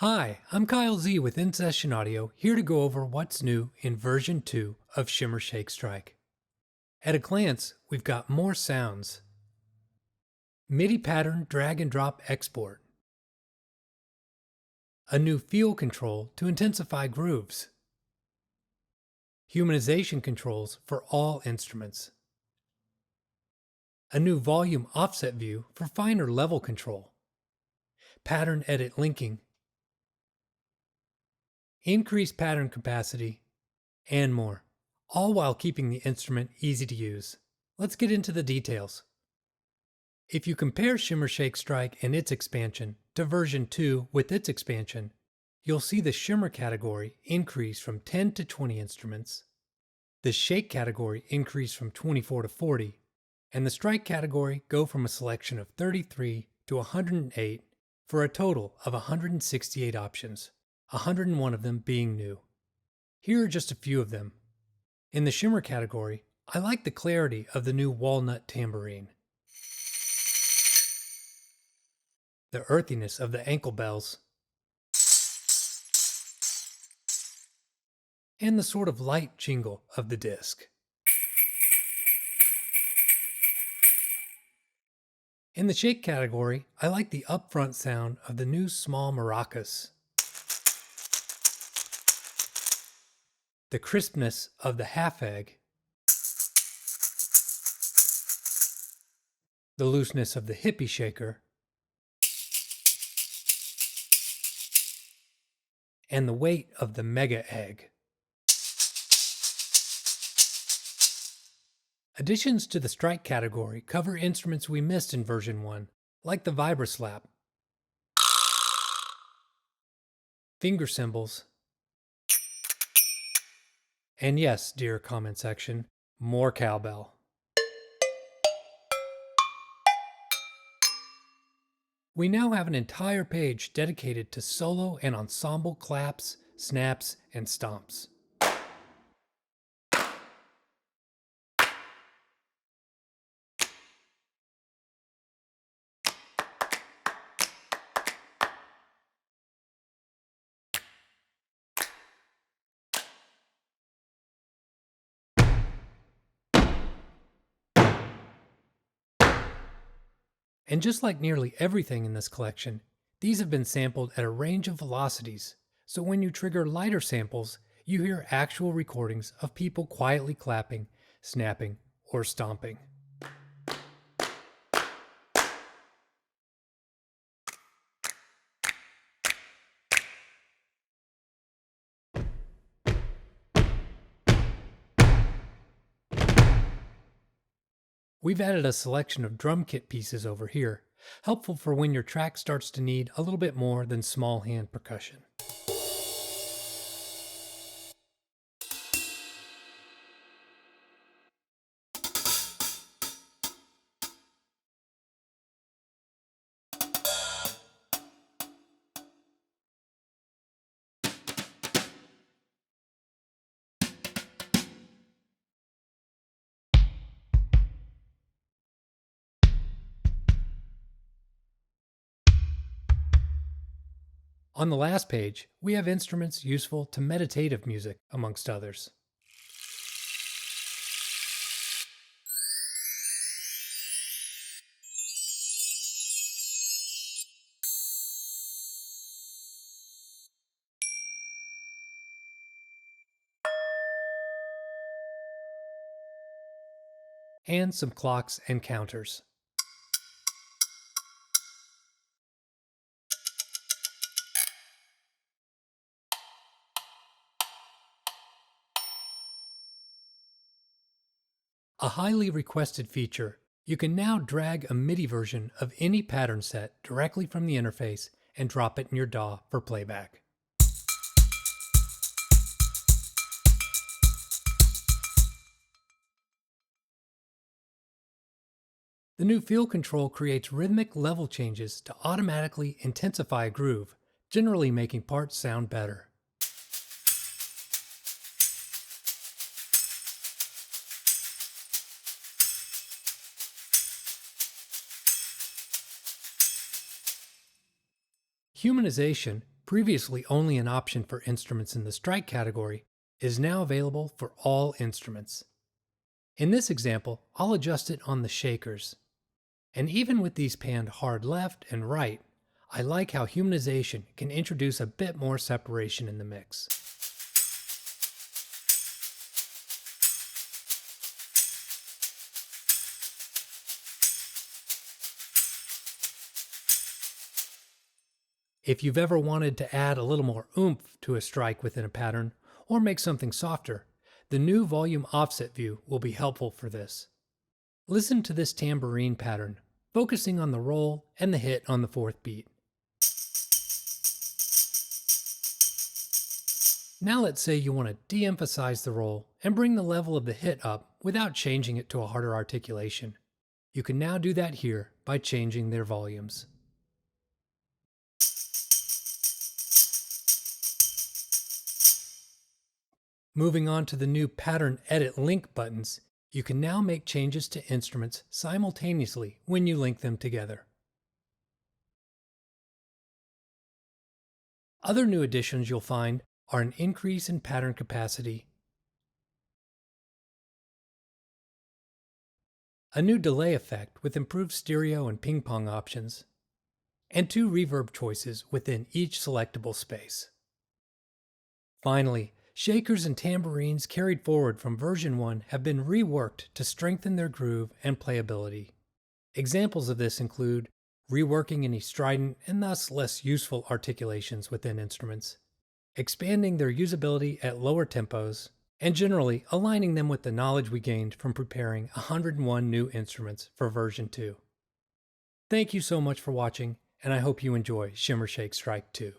Hi, I'm Kyle Z with In Session Audio, here to go over what's new in version 2 of Shimmer Shake Strike. At a glance, we've got more sounds. MIDI pattern drag and drop export. A new feel control to intensify grooves. Humanization controls for all instruments. A new volume offset view for finer level control. Pattern edit linking. Increased pattern capacity, and more, all while keeping the instrument easy to use. Let's get into the details. If you compare Shimmer Shake Strike and its expansion to version 2 with its expansion, you'll see the Shimmer category increase from 10 to 20 instruments, the Shake category increase from 24 to 40, and the Strike category go from a selection of 33 to 108 for a total of 168 options, 101 of them being new. Here are just a few of them. In the Shimmer category, I like the clarity of the new walnut tambourine, the earthiness of the ankle bells, and the sort of light jingle of the disc. In the Shake category, I like the upfront sound of the new small maracas, the crispness of the half egg, the looseness of the hippie shaker, and the weight of the mega egg. Additions to the Strike category cover instruments we missed in version 1, like the vibroslap, finger cymbals, and yes, dear comment section, more cowbell. We now have an entire page dedicated to solo and ensemble claps, snaps, and stomps. And just like nearly everything in this collection, these have been sampled at a range of velocities, so when you trigger lighter samples, you hear actual recordings of people quietly clapping, snapping, or stomping. We've added a selection of drum kit pieces over here, helpful for when your track starts to need a little bit more than small hand percussion. On the last page, we have instruments useful to meditative music, amongst others. And some clocks and counters. A highly requested feature, you can now drag a MIDI version of any pattern set directly from the interface and drop it in your DAW for playback. The new feel control creates rhythmic level changes to automatically intensify a groove, generally making parts sound better. Humanization previously only an option for instruments in the strike category, is now available for all instruments. In this example, I'll adjust it on the shakers. And even with these panned hard left and right, I like how Humanization can introduce a bit more separation in the mix. If you've ever wanted to add a little more oomph to a strike within a pattern, or make something softer, the new volume offset view will be helpful for this. Listen to this tambourine pattern, focusing on the roll and the hit on the fourth beat. Now let's say you want to de-emphasize the roll and bring the level of the hit up without changing it to a harder articulation. You can now do that here by changing their volumes. Moving on to the new Pattern Edit Link buttons, you can now make changes to instruments simultaneously when you link them together. Other new additions you'll find are an increase in pattern capacity, a new delay effect with improved stereo and ping-pong options, and 2 reverb choices within each selectable space. Finally, shakers and tambourines carried forward from version 1 have been reworked to strengthen their groove and playability. Examples of this include reworking any strident and thus less useful articulations within instruments, expanding their usability at lower tempos, and generally aligning them with the knowledge we gained from preparing 101 new instruments for version 2. Thank you so much for watching, and I hope you enjoy Shimmer Shake Strike 2.